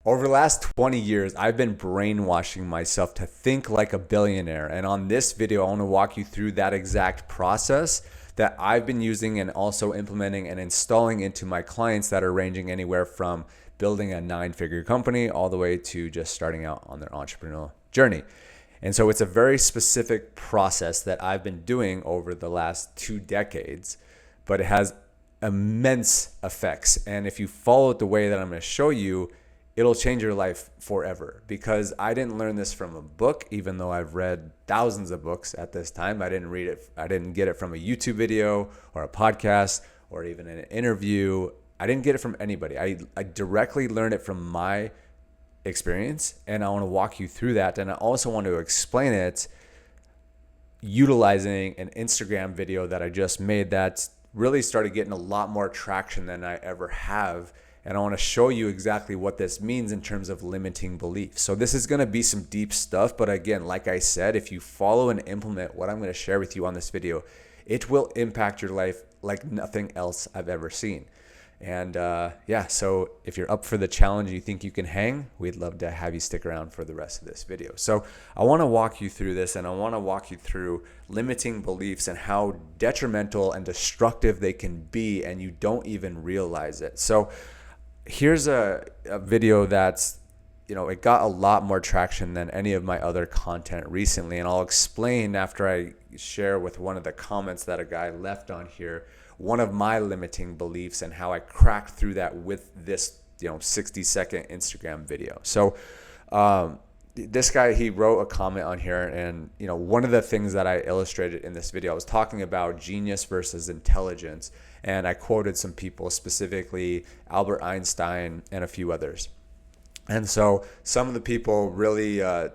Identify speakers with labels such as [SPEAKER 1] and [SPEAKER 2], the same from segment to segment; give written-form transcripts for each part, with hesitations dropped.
[SPEAKER 1] Over the last 20 years, I've been brainwashing myself to think like a billionaire. And on this video, I want to walk you through that exact process that I've been using and also implementing and installing into my clients that are ranging anywhere from building a 9-figure company all the way to just starting out on their entrepreneurial journey. And so it's a very specific process that I've been doing over the last 2 decades, but it has immense effects. And if you follow it the way that I'm going to show you, it'll change your life forever. Because I didn't learn this from a book, even though I've read thousands of books at this time. I didn't get it from a YouTube video or a podcast or even an interview. I didn't get it from anybody. I directly learned it from my experience, and I want to walk you through that. And I also want to explain it utilizing an Instagram video that I just made that really started getting a lot more traction than I ever have. And I want to show you exactly what this means in terms of limiting beliefs. So this is going to be some deep stuff, but again, like I said, if you follow and implement what I'm going to share with you on this video, it will impact your life like nothing else I've ever seen. And so if you're up for the challenge, you think you can hang, we'd love to have you stick around for the rest of this video. So I want to walk you through this, and I want to walk you through limiting beliefs and how detrimental and destructive they can be, and you don't even realize it. So here's a video that's, it got a lot more traction than any of my other content recently. And I'll explain after I share with one of the comments that a guy left on here, one of my limiting beliefs and how I cracked through that with this, 60-second Instagram video. So this guy, he wrote a comment on here, and, one of the things that I illustrated in this video, I was talking about genius versus intelligence. And I quoted some people, specifically Albert Einstein and a few others. And so some of the people really or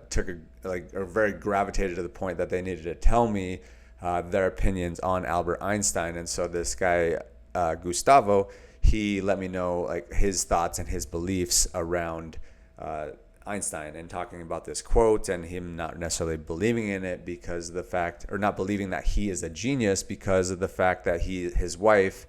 [SPEAKER 1] very gravitated to the point that they needed to tell me their opinions on Albert Einstein. And so this guy, Gustavo, he let me know his thoughts and his beliefs around Einstein, and talking about this quote and him not necessarily believing in it because of the fact, or not believing that he is a genius because of the fact that his wife,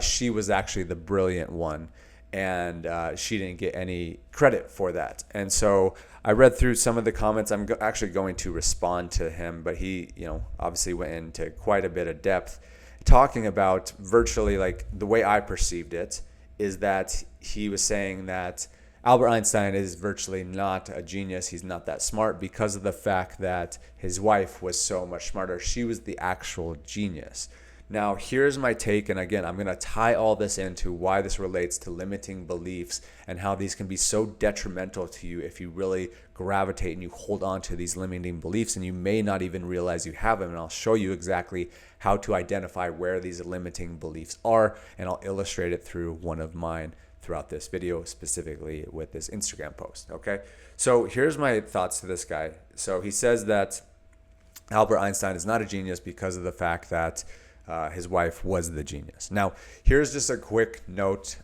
[SPEAKER 1] she was actually the brilliant one, and she didn't get any credit for that. And so I read through some of the comments. I'm actually going to respond to him, but he, obviously went into quite a bit of depth talking about virtually the way I perceived it is that he was saying that Albert Einstein is virtually not a genius. He's not that smart because of the fact that his wife was so much smarter. She was the actual genius. Now, here's my take, and again, I'm going to tie all this into why this relates to limiting beliefs and how these can be so detrimental to you if you really gravitate and you hold on to these limiting beliefs, and you may not even realize you have them. And I'll show you exactly how to identify where these limiting beliefs are, and I'll illustrate it through one of mine throughout this video, specifically with this Instagram post. Okay, so here's my thoughts to this guy. So he says that Albert Einstein is not a genius because of the fact that his wife was the genius. Now, here's just a quick note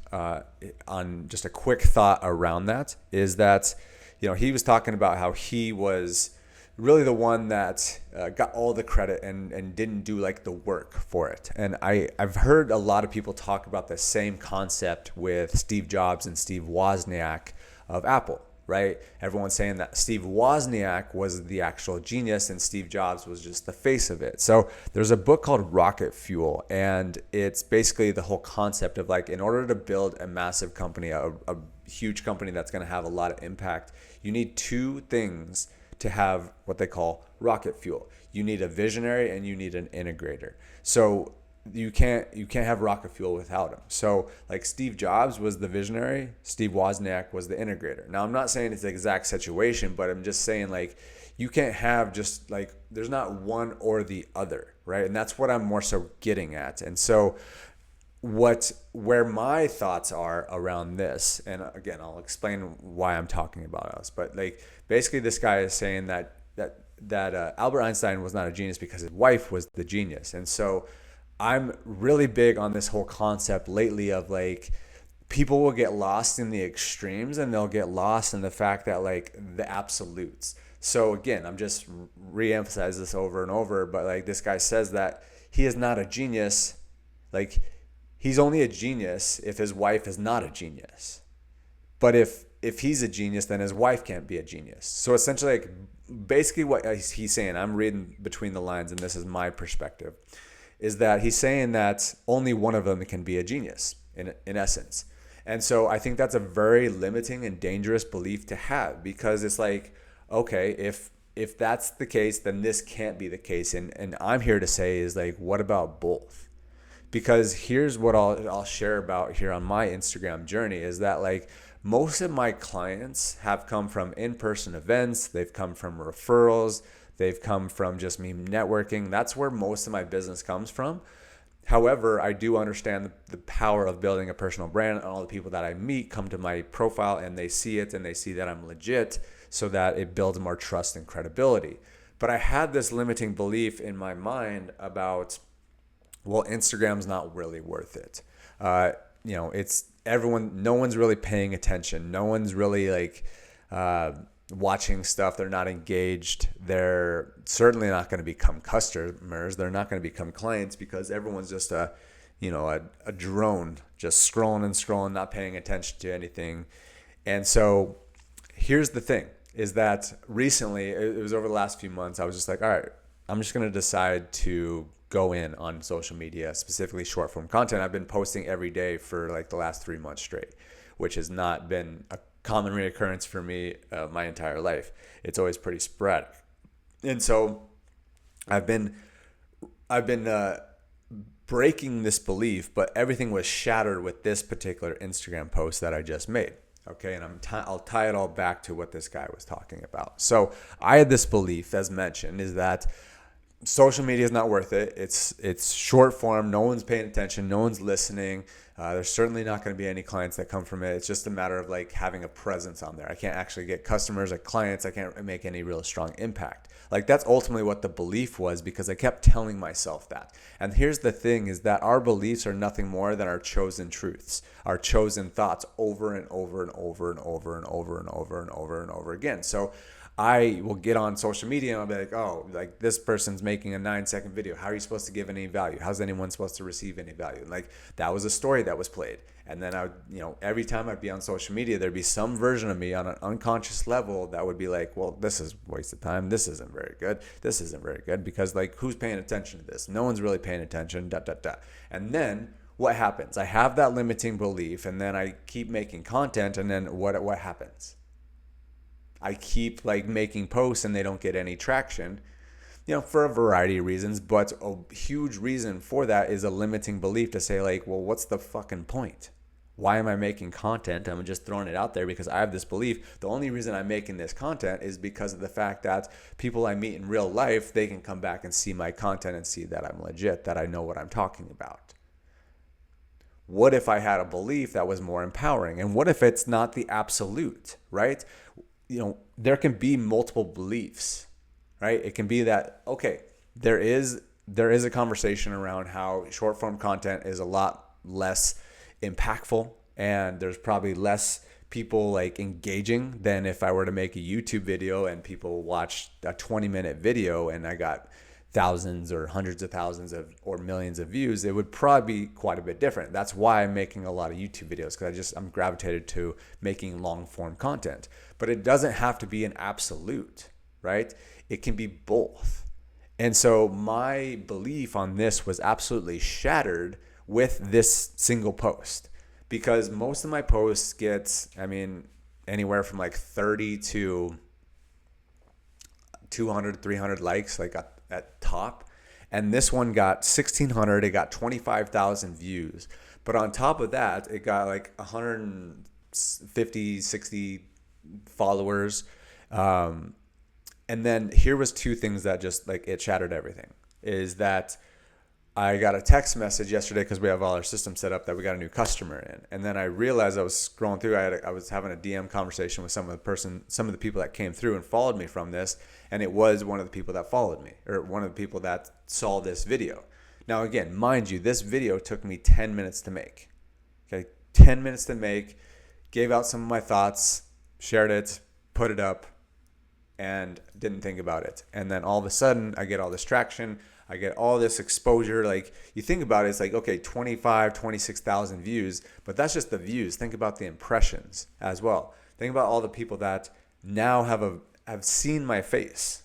[SPEAKER 1] on just a quick thought around that, is that, he was talking about how he was really the one that got all the credit and didn't do the work for it. And I've heard a lot of people talk about the same concept with Steve Jobs and Steve Wozniak of Apple, right? Everyone's saying that Steve Wozniak was the actual genius and Steve Jobs was just the face of it. So there's a book called Rocket Fuel, and it's basically the whole concept of in order to build a massive company, a huge company that's going to have a lot of impact, you need 2 things to have what they call rocket fuel. You need a visionary and you need an integrator. So you can't have rocket fuel without him. So Steve Jobs was the visionary, Steve Wozniak was the integrator. Now, I'm not saying it's the exact situation, but I'm just saying you can't have just there's not one or the other, right? And that's what I'm more so getting at. And so where my thoughts are around this, and again, I'll explain why I'm talking about us, but basically this guy is saying that Albert Einstein was not a genius because his wife was the genius. And so I'm really big on this whole concept lately of people will get lost in the extremes, and they'll get lost in the fact that the absolutes. So again, I'm just re-emphasize this over and over, but this guy says that he is not a genius. He's only a genius if his wife is not a genius. But if if he's a genius, then his wife can't be a genius. So essentially, like, basically what he's saying, I'm reading between the lines, and this is my perspective, is that he's saying that only one of them can be a genius in essence. And so I think that's a very limiting and dangerous belief to have, because it's like, okay, if that's the case, then this can't be the case. And I'm here to say is like, what about both? Because here's what I'll share about here on my Instagram journey is that, like, most of my clients have come from in-person events. They've come from referrals. They've come from just me networking. That's where most of my business comes from. However, I do understand the power of building a personal brand, and all the people that I meet come to my profile and they see it and they see that I'm legit, so that it builds more trust and credibility. But I had this limiting belief in my mind about, well, Instagram's not really worth it. It's everyone, no one's really paying attention. No one's really like watching stuff. They're not engaged. They're certainly not going to become customers. They're not going to become clients, because everyone's just a drone, just scrolling and scrolling, not paying attention to anything. And so here's the thing, is that recently, it was over the last few months, I was just like, all right, I'm just going to decide to go in on social media, specifically short form content. I've been posting every day for like the last 3 months straight, which has not been a common reoccurrence for me my entire life. It's always pretty sporadic. And so I've been breaking this belief, but everything was shattered with this particular Instagram post that I just made. Okay, and I'll tie it all back to what this guy was talking about. So I had this belief, as mentioned, is that social media is not worth it. It's short form. No one's paying attention. No one's listening. There's certainly not going to be any clients that come from it. It's just a matter of like having a presence on there. I can't actually get customers or clients. I can't make any real strong impact. Like, that's ultimately what the belief was, because I kept telling myself that. And here's the thing, is that our beliefs are nothing more than our chosen truths, our chosen thoughts over and over and over and over and over and over and over and over again. So I will get on social media and I'll be like, oh, like, this person's making a 9-second video. How are you supposed to give any value? How's anyone supposed to receive any value? And like, that was a story that was played. And then I would, every time I'd be on social media, there'd be some version of me on an unconscious level that would be like, well, this is a waste of time. This isn't very good. This isn't very good, because like, who's paying attention to this? No one's really paying attention, . And then what happens? I have that limiting belief, and then I keep making content, and then what happens? I keep like making posts and they don't get any traction, for a variety of reasons. But a huge reason for that is a limiting belief to say like, well, what's the fucking point? Why am I making content? I'm just throwing it out there because I have this belief. The only reason I'm making this content is because of the fact that people I meet in real life, they can come back and see my content and see that I'm legit, that I know what I'm talking about. What if I had a belief that was more empowering? And what if it's not the absolute, right? There can be multiple beliefs, right? It can be that, okay, there is a conversation around how short form content is a lot less impactful, and there's probably less people like engaging than if I were to make a YouTube video and people watch a 20-minute video and I got thousands or hundreds of thousands or millions of views. It would probably be quite a bit different. That's why I'm making a lot of YouTube videos, because I'm gravitated to making long form content. But it doesn't have to be an absolute, right? It can be both. And so my belief on this was absolutely shattered with this single post, because most of my posts get, anywhere from like 30 to 200, 300 likes, like at top. And this one got 1,600. It got 25,000 views. But on top of that, it got like 150, 60 followers. And then here was two things that just like, it shattered everything, is that I got a text message yesterday, because we have all our systems set up, that we got a new customer in. And then I realized, I was scrolling through, I was having a DM conversation with some of the people that came through and followed me from this. And it was one of the people that followed me, or one of the people that saw this video. Now, again, mind you, this video took me 10 minutes to make. Okay, 10 minutes to make, gave out some of my thoughts, shared it, put it up, and didn't think about it. And then all of a sudden, I get all this traction. I get all this exposure. Like, you think about it, it's like, okay, 26,000 views, but that's just the views. Think about the impressions as well. Think about all the people that now have seen my face,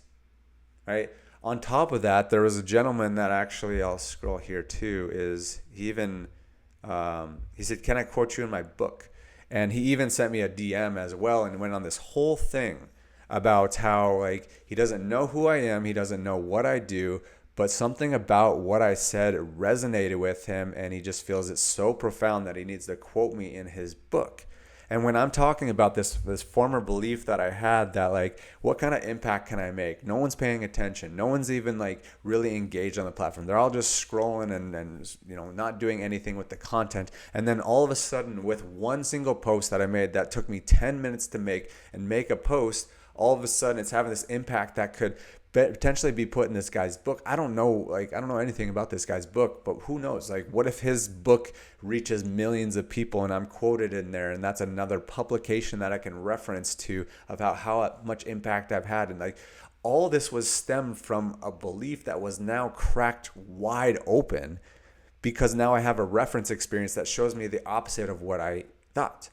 [SPEAKER 1] right? On top of that, there was a gentleman that actually, I'll scroll here too, is he even, he said, can I quote you in my book? And he even sent me a DM as well and went on this whole thing about how like he doesn't know who I am, he doesn't know what I do, but something about what I said resonated with him, and he just feels it's so profound that he needs to quote me in his book. And when I'm talking about this former belief that I had that like, what kind of impact can I make? No one's paying attention. No one's even like really engaged on the platform. They're all just scrolling and not doing anything with the content. And then all of a sudden, with one single post that I made that took me 10 minutes to make a post, all of a sudden it's having this impact that could potentially be put in this guy's book. I don't know anything about this guy's book, but who knows? Like, what if his book reaches millions of people and I'm quoted in there, and that's another publication that I can reference to about how much impact I've had. And like, all this was stemmed from a belief that was now cracked wide open because now I have a reference experience that shows me the opposite of what I thought.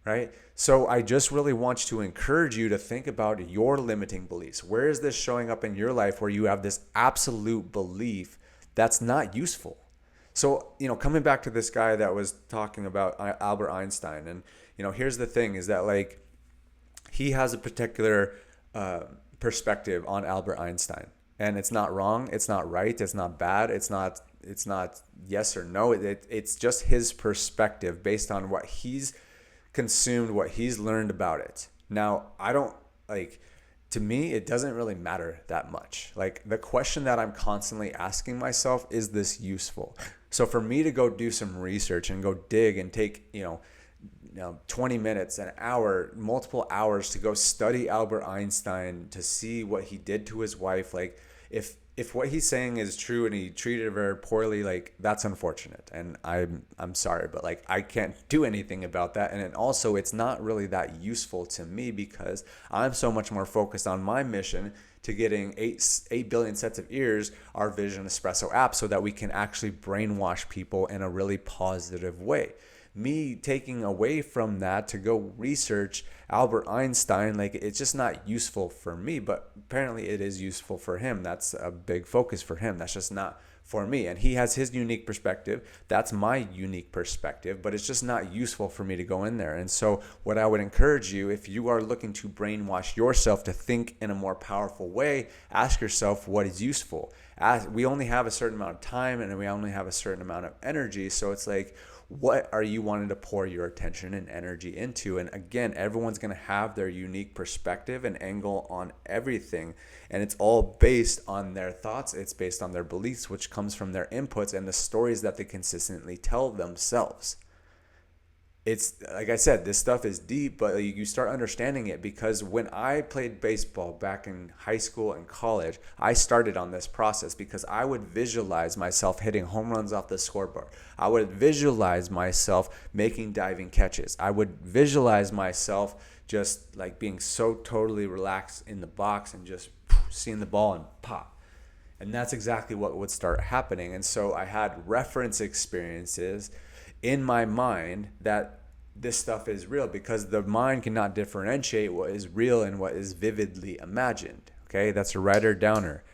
[SPEAKER 1] Right? So I just really want to encourage you to think about your limiting beliefs. Where is this showing up in your life where you have this absolute belief that's not useful? So, coming back to this guy that was talking about Albert Einstein, and, here's the thing is that like, he has a particular perspective on Albert Einstein, and it's not wrong. It's not right. It's not bad. It's not yes or no. It's just his perspective based on what he's consumed, what he's learned about it. Now, to me, it doesn't really matter that much. Like, the question that I'm constantly asking myself, is this useful? So for me to go do some research and go dig and take, 20 minutes, an hour, multiple hours to go study Albert Einstein, to see what he did to his wife, like, if what he's saying is true and he treated her very poorly, like, that's unfortunate, and I'm sorry, but like, I can't do anything about that. And then also, it's not really that useful to me because I'm so much more focused on my mission to getting 8 billion sets of ears, our Vision Espresso app, so that we can actually brainwash people in a really positive way. Me taking away from that to go research Albert Einstein, like, it's just not useful for me, but apparently it is useful for him. That's a big focus for him. That's just not for me. And he has his unique perspective. That's my unique perspective, but it's just not useful for me to go in there. And so what I would encourage you, if you are looking to brainwash yourself to think in a more powerful way, ask yourself what is useful. We only have a certain amount of time and we only have a certain amount of energy. So it's like, what are you wanting to pour your attention and energy into? And again, everyone's going to have their unique perspective and angle on everything. And it's all based on their thoughts. It's based on their beliefs, which comes from their inputs and the stories that they consistently tell themselves. It's like I said, this stuff is deep, but you start understanding it because when I played baseball back in high school and college, I started on this process because I would visualize myself hitting home runs off the scoreboard. I would visualize myself making diving catches. I would visualize myself just like being so totally relaxed in the box and just seeing the ball and pop. And that's exactly what would start happening. And so I had reference experiences in my mind that this stuff is real because the mind cannot differentiate what is real and what is vividly imagined. Okay, that's a writer downer.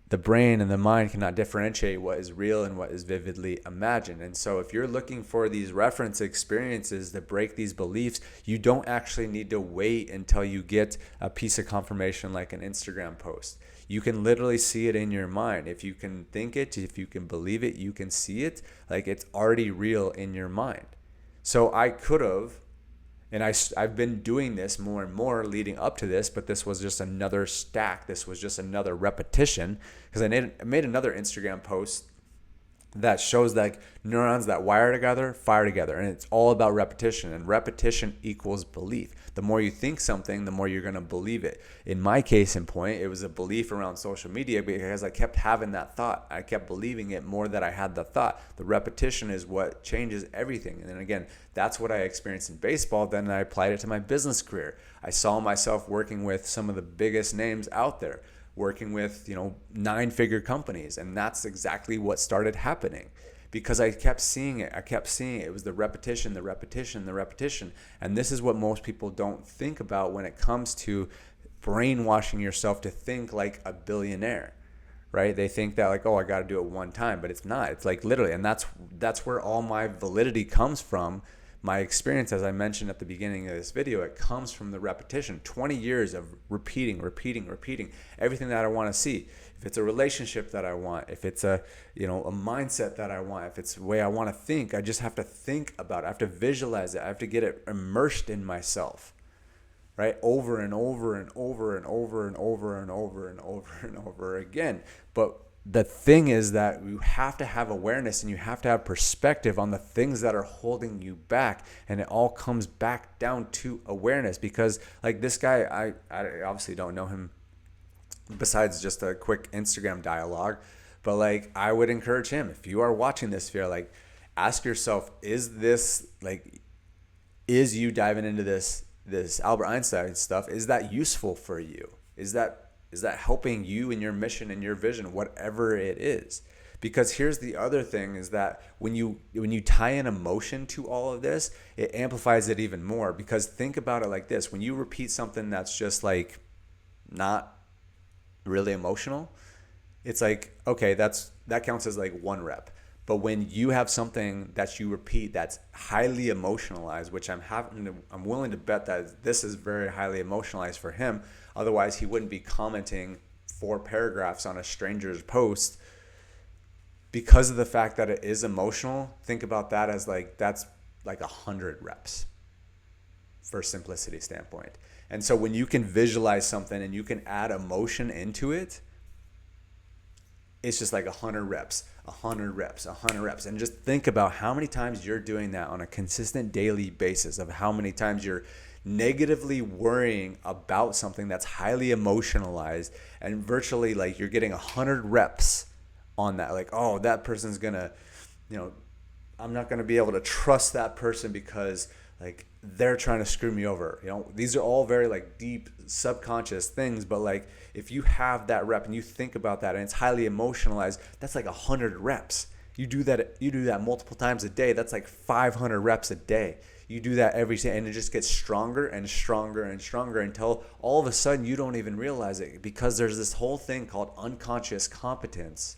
[SPEAKER 1] The brain and the mind cannot differentiate what is real and what is vividly imagined. And so if you're looking for these reference experiences that break these beliefs, you don't actually need to wait until you get a piece of confirmation like an Instagram post. You can literally see it in your mind. If you can think it, if you can believe it, you can see it. Like, it's already real in your mind. So I could have, and I've been doing this more and more leading up to this, but this was just another stack. This was just another repetition because I made another Instagram post that shows like neurons that wire together, fire together. And it's all about repetition, and repetition equals belief. The more you think something, the more you're going to believe it. In my case in point, it was a belief around social media because I kept having that thought. I kept believing it more that I had the thought. The repetition is what changes everything. And then again, that's what I experienced in baseball. Then I applied it to my business career. I saw myself working with some of the biggest names out there, working with, 9-figure companies. And that's exactly what started happening because I kept seeing it. It was the repetition, the repetition, the repetition. And this is what most people don't think about when it comes to brainwashing yourself to think like a billionaire, right? They think that like, oh, I got to do it one time, but it's not. It's like literally, and that's where all my validity comes from. My experience, as I mentioned at the beginning of this video, it comes from the repetition. 20 years of repeating everything that I want to see. If it's a relationship that I want, if it's a mindset that I want, if it's the way I want to think, I just have to think about it. I have to visualize it. I have to get it immersed in myself, right? Over and over and over and over and over and over and over and over again. But the thing is that you have to have awareness and you have to have perspective on the things that are holding you back. And it all comes back down to awareness, because like this guy, I obviously don't know him besides just a quick Instagram dialogue, but like I would encourage him, if you are watching this video, like ask yourself, is you diving into this Albert Einstein stuff, is that useful for you? Is that helping you in your mission and your vision, whatever it is? Because here's the other thing, is that when you tie in emotion to all of this, it amplifies it even more. Because think about it like this: when you repeat something that's just like not really emotional, it's like, okay, that counts as like 1 rep. But when you have something that you repeat that's highly emotionalized, which I'm willing to bet that this is very highly emotionalized for him. Otherwise, he wouldn't be commenting 4 paragraphs on a stranger's post. Because of the fact that it is emotional, think about that as like, that's like 100 reps for simplicity standpoint. And so when you can visualize something and you can add emotion into it, it's just like 100 reps, 100 reps, 100 reps. And just think about how many times you're doing that on a consistent daily basis, of how many times you're negatively worrying about something that's highly emotionalized, and virtually like you're getting 100 reps on that. Like, oh, that person's gonna, I'm not gonna be able to trust that person because like they're trying to screw me over. These are all very like deep subconscious things, but like if you have that rep and you think about that and it's highly emotionalized, that's like 100 reps. You do that multiple times a day. That's like 500 reps a day. You do that every day, and it just gets stronger and stronger and stronger until all of a sudden you don't even realize it, because there's this whole thing called unconscious competence.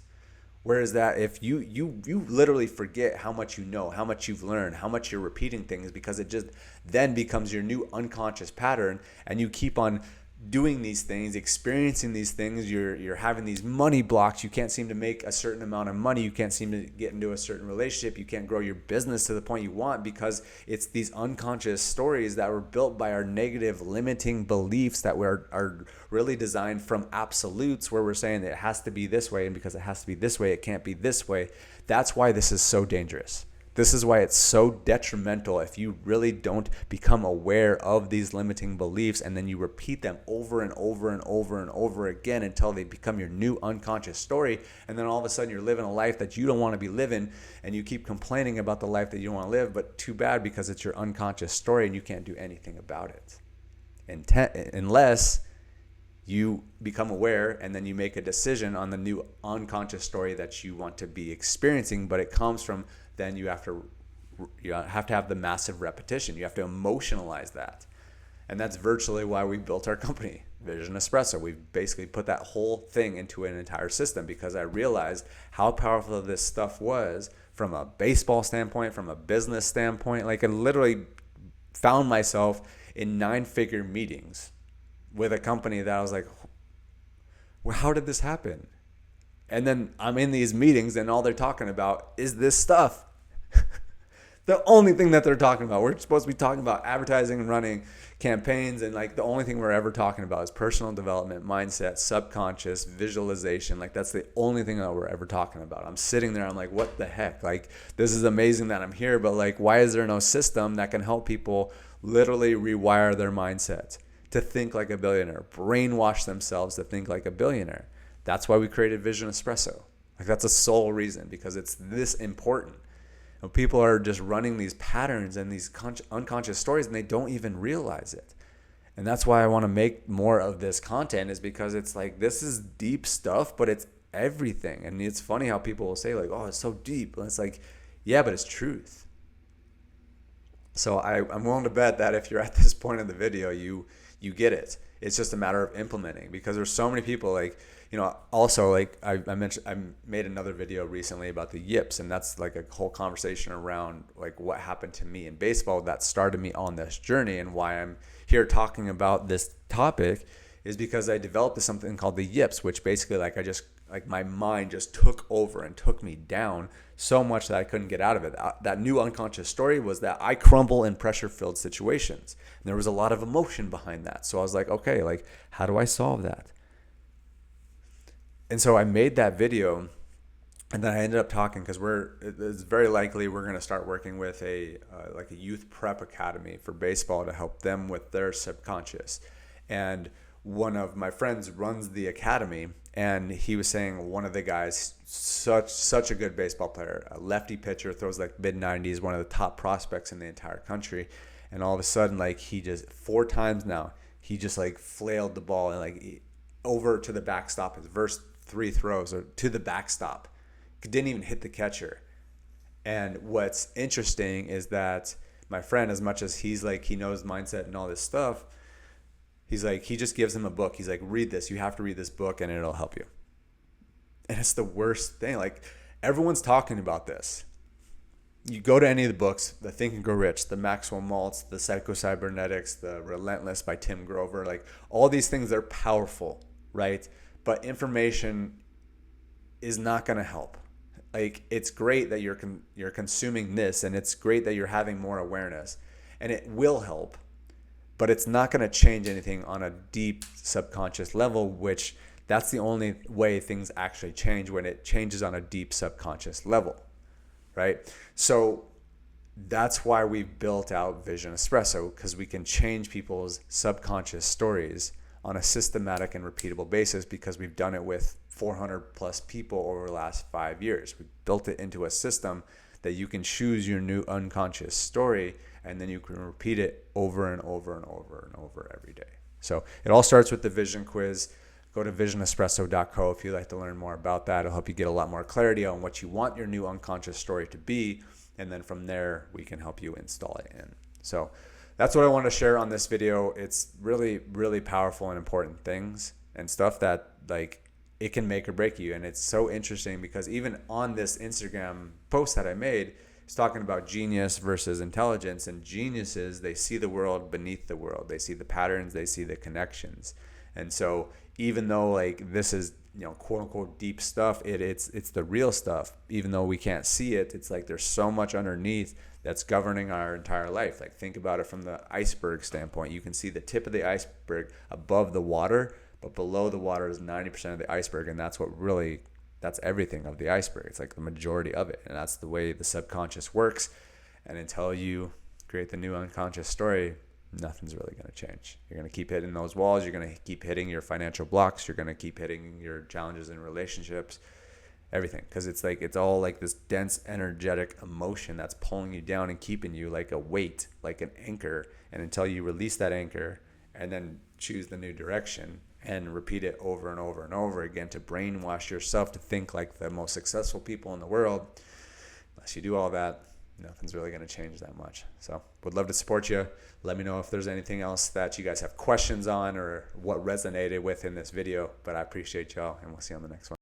[SPEAKER 1] Whereas that if you literally forget how much you know, how much you've learned, how much you're repeating things, because it just then becomes your new unconscious pattern, and you keep on doing these things, experiencing these things. You're having these money blocks. You can't seem to make a certain amount of money. You can't seem to get into a certain relationship. You can't grow your business to the point you want, because it's these unconscious stories that were built by our negative limiting beliefs that are really designed from absolutes, where we're saying that it has to be this way, and because it has to be this way, it can't be this way. That's why this is so dangerous. This is why it's so detrimental if you really don't become aware of these limiting beliefs, and then you repeat them over and over and over and over again until they become your new unconscious story. And then all of a sudden you're living a life that you don't want to be living, and you keep complaining about the life that you don't want to live, but too bad, because it's your unconscious story and you can't do anything about it. Unless you become aware and then you make a decision on the new unconscious story that you want to be experiencing. But it comes from, then you have to have the massive repetition. You have to emotionalize that. And that's virtually why we built our company, Vision Espresso. We basically put that whole thing into an entire system, because I realized how powerful this stuff was from a baseball standpoint, from a business standpoint. Like, I literally found myself in 9-figure meetings with a company that I was like, well, how did this happen? And then I'm in these meetings and all they're talking about is this stuff. The only thing that they're talking about. We're supposed to be talking about advertising and running campaigns, and like the only thing we're ever talking about is personal development, mindset, subconscious, visualization. Like, that's the only thing that we're ever talking about. I'm sitting there, I'm like, what the heck? Like, this is amazing that I'm here, but like, why is there no system that can help people literally rewire their mindset to think like a billionaire, brainwash themselves to think like a billionaire? That's why we created Vision Espresso. Like, that's the sole reason, because it's this important. And people are just running these patterns and these unconscious stories, and they don't even realize it. And that's why I want to make more of this content, is because it's like, this is deep stuff, but it's everything. And it's funny how people will say like, oh, it's so deep. And it's like, yeah, but it's truth. So I'm willing to bet that if you're at this point in the video, you get it. It's just a matter of implementing, because there's so many people like, also like I mentioned, I made another video recently about the yips, and that's like a whole conversation around like what happened to me in baseball that started me on this journey. And why I'm here talking about this topic is because I developed something called the yips, which basically like my mind just took over and took me down so much that I couldn't get out of it. That new unconscious story was that I crumble in pressure-filled situations. And there was a lot of emotion behind that. So I was like, okay, like how do I solve that? And so I made that video, and then I ended up talking, because it's very likely we're going to start working with a youth prep academy for baseball to help them with their subconscious. And one of my friends runs the academy, and he was saying one of the guys, such a good baseball player, a lefty pitcher, throws like mid-90s, one of the top prospects in the entire country. And all of a sudden, like he just 4 times now, he just like flailed the ball and like over to the backstop. His first 3 throws or to the backstop, didn't even hit the catcher. And what's interesting is that my friend, as much as he's like, he knows mindset and all this stuff, he's like, he just gives him a book. He's like, read this. You have to read this book and it'll help you. And it's the worst thing. Like, everyone's talking about this. You go to any of the books, the Think and Grow Rich, the Maxwell Maltz, the Psycho-Cybernetics, the Relentless by Tim Grover, like all these things, they're powerful, right? But information is not going to help. Like, it's great that you're consuming this, and it's great that you're having more awareness, and it will help, but it's not going to change anything on a deep subconscious level, which that's the only way things actually change, when it changes on a deep subconscious level, right? So that's why we built out Vision Espresso, because we can change people's subconscious stories on a systematic and repeatable basis, because we've done it with 400 plus people over the last 5 years. We built it into a system that you can choose your new unconscious story, and then you can repeat it over and over and over and over every day. So it all starts with the vision quiz. Go to visionespresso.co if you'd like to learn more about that. It'll help you get a lot more clarity on what you want your new unconscious story to be, and then from there we can help you install it in. So that's what I want to share on this video. It's really, really powerful and important things and stuff that like it can make or break you. And it's so interesting because even on this Instagram post that I made, it's talking about genius versus intelligence. And geniuses, they see the world beneath the world. They see the patterns, they see the connections. And so even though like this is, quote unquote deep stuff, it's the real stuff. Even though we can't see it, it's like there's so much underneath that's governing our entire life. Like, think about it from the iceberg standpoint. You can see the tip of the iceberg above the water, but below the water is 90% of the iceberg, and that's everything of the iceberg. It's like the majority of it, and that's the way the subconscious works. And until you create the new unconscious story, nothing's really going to change. You're going to keep hitting those walls. You're going to keep hitting your financial blocks. You're going to keep hitting your challenges in relationships, everything. Because it's all like this dense, energetic emotion that's pulling you down and keeping you like a weight, like an anchor. And until you release that anchor and then choose the new direction and repeat it over and over and over again to brainwash yourself to think like the most successful people in the world, unless you do all that, nothing's really going to change that much. So would love to support you. Let me know if there's anything else that you guys have questions on or what resonated with in this video. But I appreciate y'all, and we'll see you on the next one.